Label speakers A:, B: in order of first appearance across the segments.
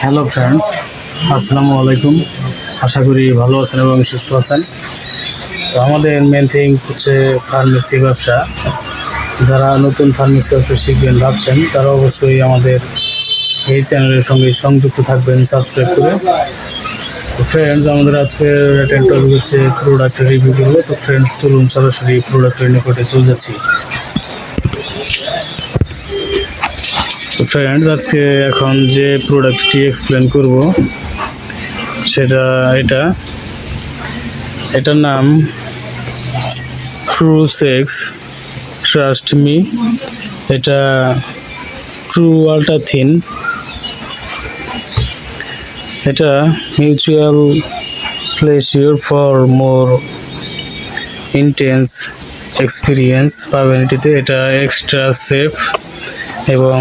A: Hello friends, আসসালামু আলাইকুম। আশা করি ভালো আছেন এবং সুস্থ আছেন। তো আমাদের মেন থিং হচ্ছে ফার্মেসি ব্যবসা। যারা নতুন ফার্মেসি ব্যবসা শিখবেন ভাবছেন তারা অবশ্যই আমাদের এই চ্যানেলের সঙ্গে সংযুক্ত থাকবেন সাবস্ক্রাইব করে। তো ফ্রেন্ডস, আমাদের আজকের টপিক হচ্ছে প্রোডাক্ট রিভিউ করবো। তো ফ্রেন্ডস, চলুন সরাসরি প্রোডাক্টের নিকটে চলে যাচ্ছি। তো ফ্রেন্ডস, আজকে এখন যে প্রোডাক্টটি এক্সপ্লেন করব সেটা এটার নাম ট্রু সেক্স ট্রাস্ট মি। এটা ট্রু আল্ট্রা থিন। এটা mutual pleasure for more intense experience পাবেন এটিতে। এটা এক্সট্রা সেফ এবং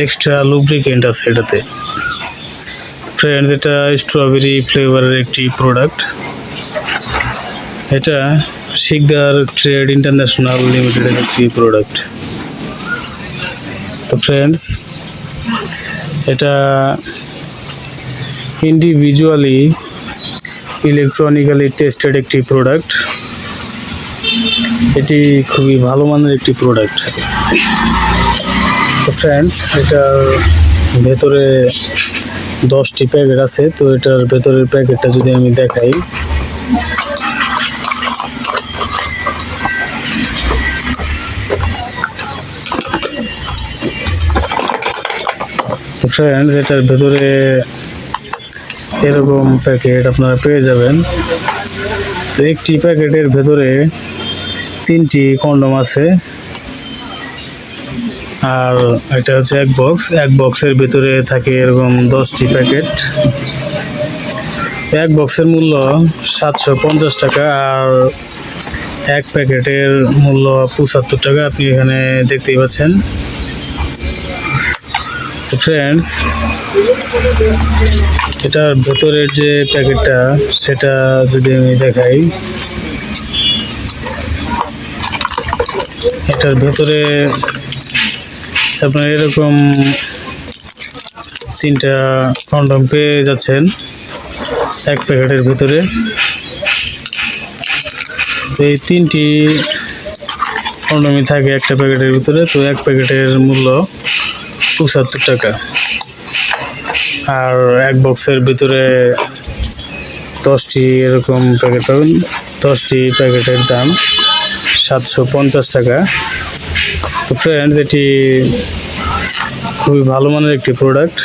A: এক্সট্রা লুব্রিকেন্ট আছে এটাতে। ফ্রেন্ডস, এটা স্ট্রবেরি ফ্লেভারের একটি প্রোডাক্ট। এটা শিকদার ট্রেড ইন্টারন্যাশনাল লিমিটেডের একটি প্রোডাক্ট। তো ফ্রেন্ডস, এটা ইন্ডিভিজুয়ালি ইলেকট্রনিক্যালি টেস্টেড একটি প্রোডাক্ট। এটি খুবই ভালো মানের একটি প্রোডাক্ট। তো ফ্রেন্ডস, এটার ভেতরে 10টি প্যাকেট আছে। তো এটার ভেতরের প্যাকেটটা যদি আমি দেখাই, তো ফ্রেন্ডস, এটার ভেতরে এরকম প্যাকেট আপনারা পেয়ে যাবেন। তো একটি প্যাকেটের ভেতরে 3টি কন্ডম আছে। আর এটা হচ্ছে এক বক্সের ভিতরে থাকে এরকম 10টি প্যাকেট। এক বক্সের মূল্য 750 টাকা আর এক প্যাকেটের মূল্য 75 টাকা। আপনি এখানে দেখতেই পাচ্ছেন। তো ফ্রেন্ডস, এটার ভেতরের যে প্যাকেটটা সেটা যদি আমি দেখাই, এটার ভেতরে আপনার এরকম 3টা কন্ডম পেয়ে যাচ্ছেন এক প্যাকেটের ভিতরে। তো এই 3টি কন্ডমই থাকে একটা প্যাকেটের ভিতরে। তো এক প্যাকেটের মূল্য 75 টাকা আর এক বক্সের ভিতরে 10টি এরকম প্যাকেট পাবেন। 10টি প্যাকেটের দাম 750 টাকা। তো ফ্রেন্ডস, এটি খুবই ভালো মানের একটি প্রোডাক্ট।